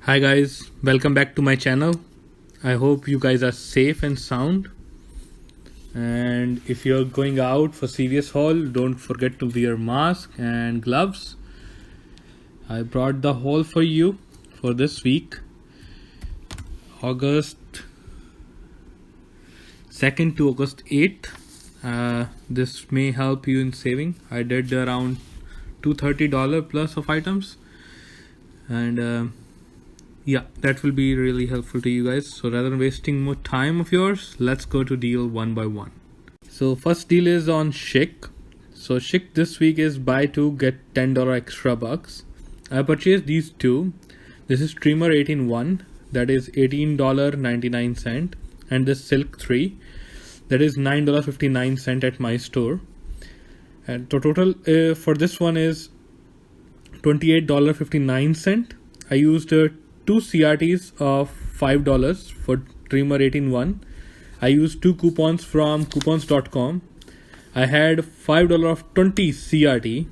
Hi guys, welcome back to my channel. I hope you guys are safe and sound. And if you're going out for serious haul, don't forget to wear mask and gloves. I brought the haul for you for this week, August 2nd to August 8th. This may help you in saving. I did around $230 plus of items, and yeah, that will be really helpful to you guys. So rather than wasting more time of yours, let's go to deal one by one. So first deal is on Schick. So Schick this week is buy two get $10 extra bucks. I purchased these two. This is Trimmer 18-1, that is $18.99, and this Silk 3, that is $9.59 at my store. And the total for this one is $28.59. I used two CRTs of $5 for Trimmer 18-1. I used two coupons from coupons.com. I had $5 of 20 CRT.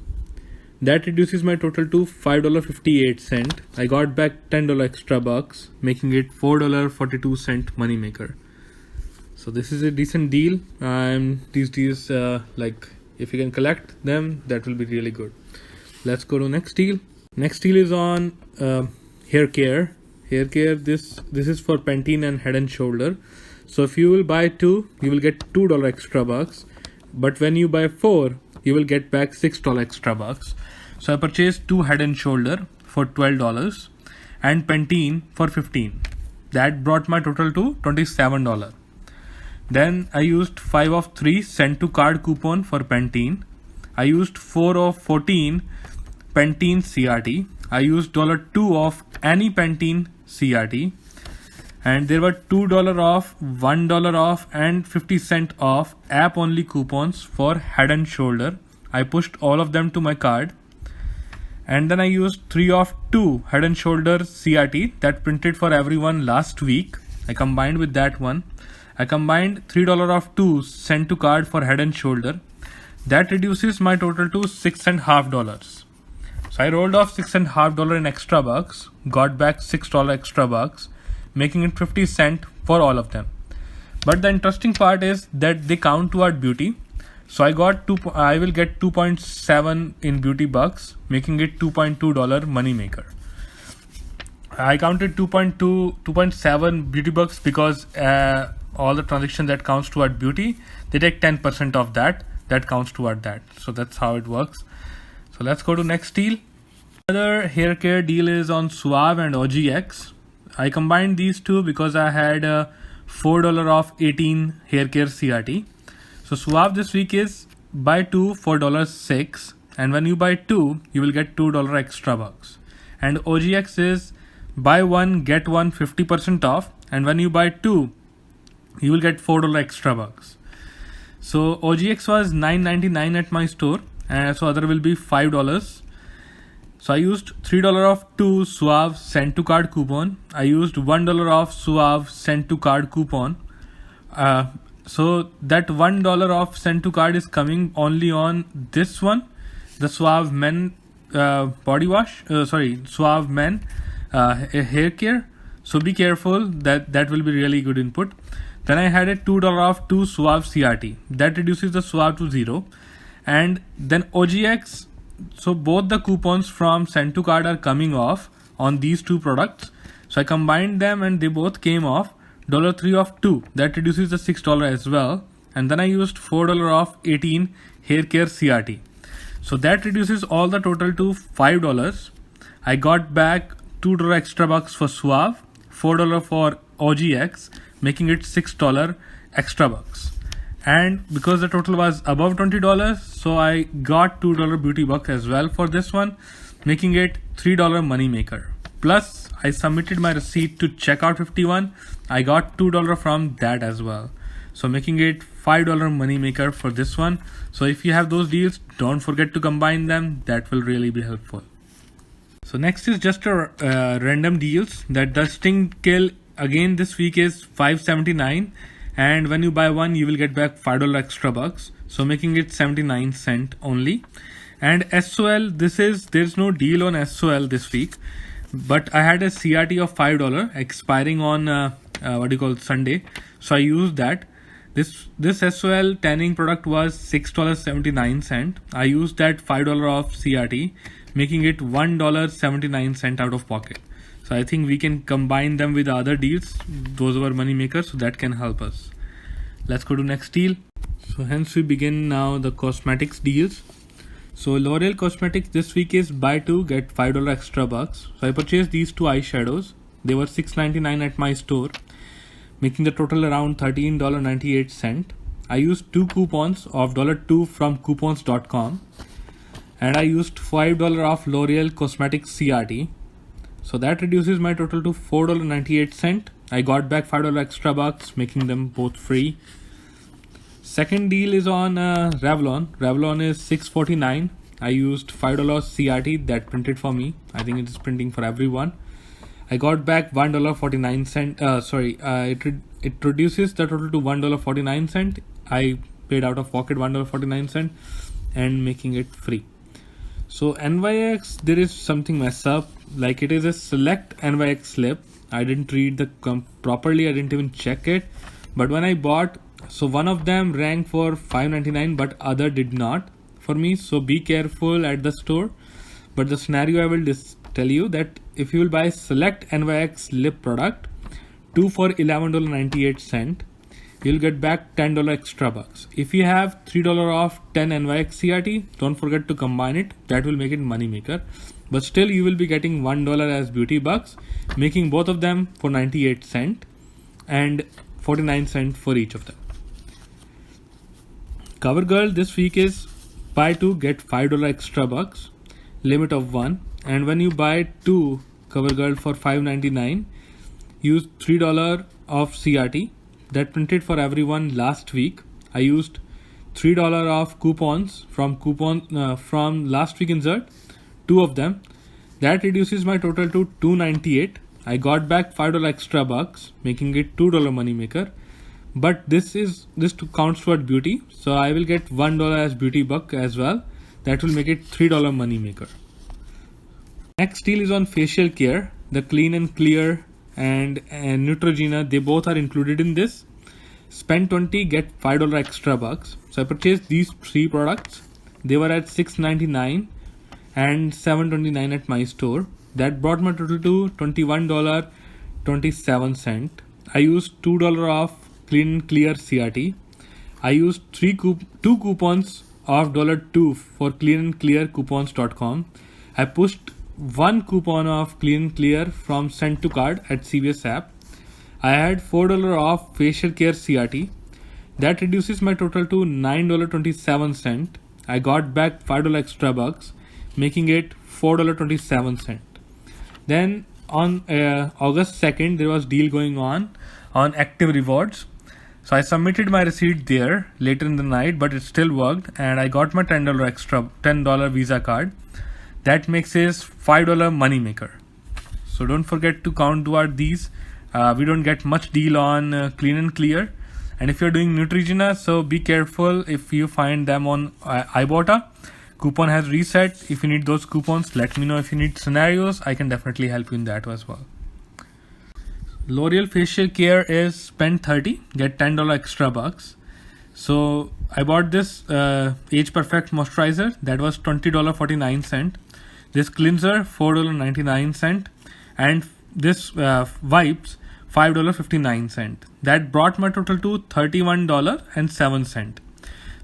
That reduces my total to $5.58. I got back $10 extra bucks, making it $4.42 moneymaker. So this is a decent deal. These deals, like if you can collect them, that will be really good. Let's go to next deal. Next deal is on hair care. This is for Pantene and Head and Shoulder. So if you will buy two, you will get $2 extra bucks, but when you buy four, you will get back $6 extra bucks. So I purchased two Head and Shoulder for $12 and Pantene for $15. That brought my total to $27. Then I used 5 of 3 send to card coupon for Pantene. I used 4 of 14 Pantene CRT. I used $2 of any Pantene CRT, and there were $2 off, $1 off, and 50 cents off app only coupons for Head and Shoulder. I pushed all of them to my card, and then I used 3 of 2 Head and Shoulder CRT that printed for everyone last week. I combined with that one. I combined $3 of 2 sent to card for Head and Shoulder. That reduces my total to $6.50. So I rolled off $6.50 in extra bucks, got back $6 extra bucks, making it 50 cents for all of them. But the interesting part is that they count toward beauty. So I will get 2.7 in beauty bucks, making it $2.2 moneymaker. I counted 2.7 beauty bucks because all the transactions that counts toward beauty, they take 10% of that counts toward that. So that's how it works. So let's go to next deal. Another hair care deal is on Suave and OGX. I combined these two because I had $4 off 18 hair care CRT. So Suave this week is buy two for $6, and when you buy two, you will get $2 extra bucks. And OGX is buy one get one 50% off, and when you buy two, you will get $4 extra bucks. So OGX was $9.99 at my store. So other will be $5. So I used $3 off 2 Suave send to card coupon. I used $1 off Suave send to card coupon. So that $1 off send to card is coming only on this one, the Suave Men body wash. Suave Men hair care. So be careful, that will be really good input. Then I had a $2 off 2 Suave CRT. That reduces the Suave to 0. And then OGX, so both the coupons from send to card are coming off on these two products. So I combined them and they both came off. $3 off 2, that reduces the $6 as well. And then I used $4 off 18 hair care CRT. So that reduces all the total to $5. I got back $2 extra bucks for Suave, $4 for OGX, making it $6 extra bucks. And because the total was above $20, so I got $2 beauty buck as well for this one, making it $3 moneymaker. Plus, I submitted my receipt to Checkout 51. I got $2 from that as well. So making it $5 moneymaker for this one. So if you have those deals, don't forget to combine them. That will really be helpful. So next is just a random deals. That Dusting Kill again this week is $5.79. And when you buy one, you will get back $5 extra bucks, so making it 79 cents only. And SOL, there's no deal on SOL this week, but I had a CRT of $5 expiring on Sunday, so I used that. This SOL tanning product was $6.79. I used that $5 of CRT, making it $1.79 out of pocket. So I think we can combine them with other deals. Those were money makers, so that can help us. Let's go to next deal. So hence we begin now the cosmetics deals. So L'Oreal Cosmetics this week is buy two get $5 extra bucks. So I purchased these two eyeshadows. They were $6.99 at my store, making the total around $13.98. I used two coupons of $2 from coupons.com, and I used $5 off L'Oreal Cosmetics CRT. So that reduces my total to $4.98. I got back $5 extra bucks, making them both free. Second deal is on Revlon. Revlon is $6.49. I used $5 CRT that printed for me. I think it is printing for everyone. I got back $1.49. It reduces the total to $1.49. I paid out of pocket $1.49 and making it free. So NYX, there is something messed up. Like it is a select NYX slip. I didn't read the properly. I didn't even check it. But when I bought, so one of them ranked for $5.99, but other did not for me. So be careful at the store. But the scenario I will tell you that if you will buy select NYX lip product, 2 for $11.98, you'll get back $10 extra bucks. If you have $3 off 10 NYX CRT, don't forget to combine it. That will make it money maker. But still you will be getting $1 as beauty bucks, making both of them for 98 cents and 49 cents for each of them. CoverGirl this week is buy two get $5 extra bucks, limit of 1. And when you buy two CoverGirl for $5.99, use $3 of CRT that printed for everyone last week. I used $3 off coupons from last week insert, 2 of them. That reduces my total to $2.98. I got back $5 extra bucks, making it $2 money maker. But this counts toward beauty, so I will get $1 as beauty buck as well. That will make it $3 money maker. Next deal is on facial care. The Clean and Clear and Neutrogena, they both are included in this. Spend 20 get $5 extra bucks. So I purchased these 3 products. They were at $6.99 and $7.29 at my store. That brought my total to $21.27. I used $2 off Clean and Clear CRT. I used 2 coupons of $2 for Clean and Clear coupons.com. I pushed 1 coupon of Clean and Clear from Send to Card at CVS app. I had $4 off facial care CRT. That reduces my total to $9.27. I got back $5 extra bucks, making it $4.27. Then on August 2nd, there was deal going on Active Rewards. So I submitted my receipt there later in the night, but it still worked, and I got my $10 Visa card. That makes it $5 money maker. So don't forget to count toward these. We don't get much deal on Clean and Clear. And if you're doing Neutrogena, so be careful if you find them on Ibotta. Coupon has reset. If you need those coupons, let me know. If you need scenarios, I can definitely help you in that as well. L'Oreal facial care is spend 30 get $10 extra bucks. So I bought this Age Perfect moisturizer that was $20.49. This cleanser $4.99, and this wipes $5.59. That brought my total to $31.07.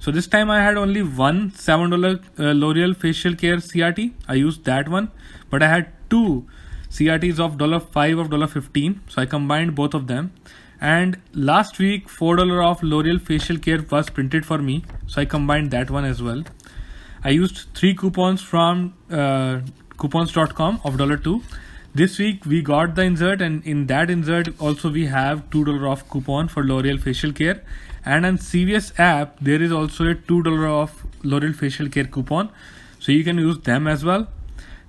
So this time I had only one $7 L'Oreal facial care CRT. I used that one, but I had 2 CRTs of $5 of $15. So I combined both of them. And last week $4 off L'Oreal facial care was printed for me, so I combined that one as well. I used 3 coupons from coupons.com of $2. This week we got the insert, and in that insert also we have $2 off coupon for L'Oreal facial care. And on CVS app there is also a $2 off L'Oreal facial care coupon, so you can use them as well.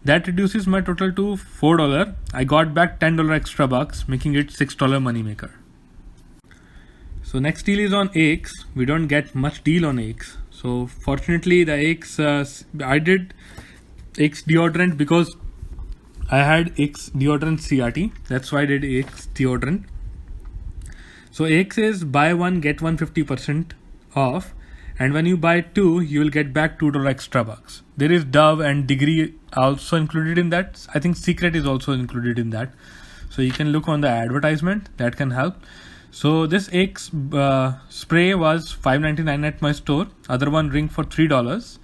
That reduces my total to $4. I got back $10 extra bucks, making it $6 money maker. So next deal is on Axe. We don't get much deal on Axe. So fortunately the Axe, I did Axe deodorant because I had X deodorant CRT. That's why I did X deodorant. So X is buy one get one 50% off, and when you buy two, you will get back $2 extra bucks. There is Dove and Degree also included in that. I think Secret is also included in that. So you can look on the advertisement, that can help. So this X spray was $5.99 at my store. Other one ring for $3.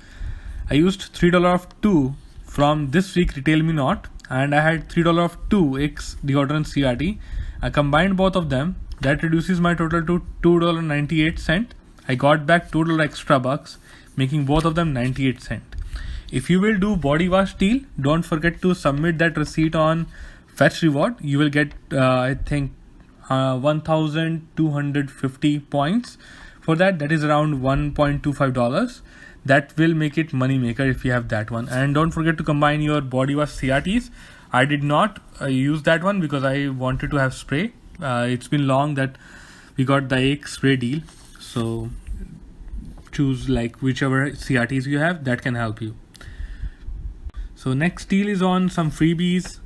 I used $3 of two from this week Retail Me Not, and I had $3 of two X deodorant CRT. I combined both of them. That reduces my total to $2.98. I got back $2 extra bucks, making both of them 98 cents. If you will do body wash deal, don't forget to submit that receipt on Fetch Reward. You will get I think 1,250 points for that. That is around $1.25. That will make it money maker if you have that one. And don't forget to combine your body wash CRTs. I did not use that one because I wanted to have spray. It's been long that we got the X spray deal. So choose like whichever CRTs you have, that can help you. So next deal is on some freebies.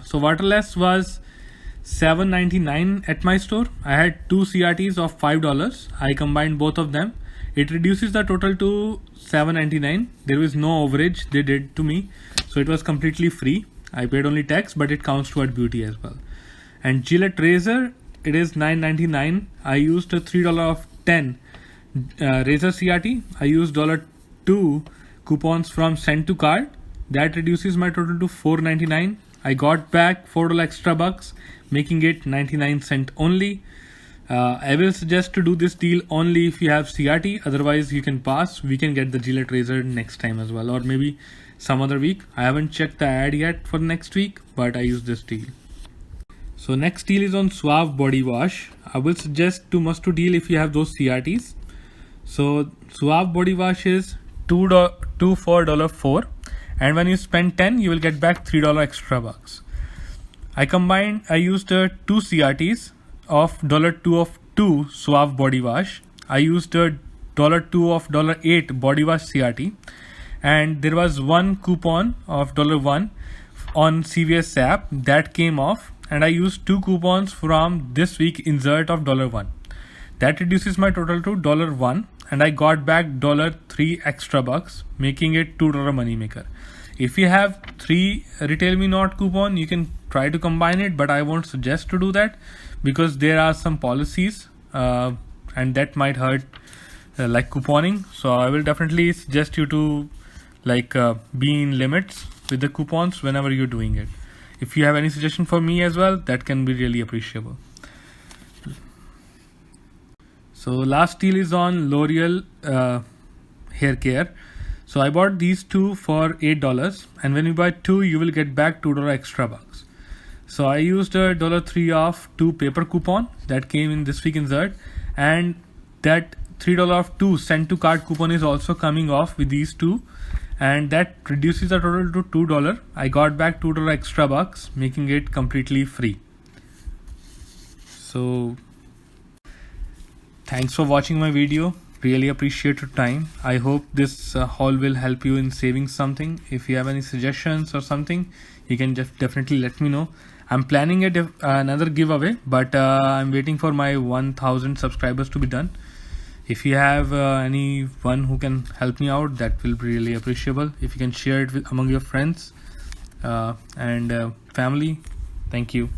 So Waterless was $7.99 at my store. I had two CRTs of $5. I combined both of them. It reduces the total to $7.99. There was no overage they did to me, so it was completely free. I paid only tax, but it counts toward beauty as well. And Gillette razor, it is $9.99. I used $3 of 10 razor CRT. I used $2 coupons from Send to Card. That reduces my total to $4.99. I got back $4 extra bucks, making it 99 cents only. I will suggest to do this deal only if you have CRT. Otherwise, you can pass. We can get the Gillette razor next time as well, or maybe some other week. I haven't checked the ad yet for next week, but I use this deal. So next deal is on Suave body wash. I will suggest to must to deal if you have those CRTs. So Suave body wash is $2 for $4, and when you spend 10, you will get back $3 extra bucks. I used two CRTs of $2 of 2 Suave body wash. I used $2 of $8 body wash CRT, and there was one coupon of $1 on CVS app that came off, and I used two coupons from this week insert of $1. That reduces my total to $1, and I got back $3 extra bucks, making it $2 money maker. If you have 3 Retail Me Not coupon, you can try to combine it, but I won't suggest to do that because there are some policies and that might hurt like couponing. So I will definitely suggest you to be in limits with the coupons whenever you're doing it. If you have any suggestion for me as well, that can be really appreciable. So last deal is on L'Oreal hair care. So I bought these two for $8, and when you buy two, you will get back $2 extra bucks. So I used $3 off 2 paper coupon that came in this week insert, and that $3 off 2 Send to Card coupon is also coming off with these two, and that reduces the total to $2. I got back $2 extra bucks, making it completely free. So thanks for watching my video. Really appreciate your time. I hope this haul will help you in saving something. If you have any suggestions or something, you can just definitely let me know. I'm planning another giveaway, but I'm waiting for my 1,000 subscribers to be done. If you have anyone who can help me out, that will be really appreciable. If you can share it among your friends and family, thank you.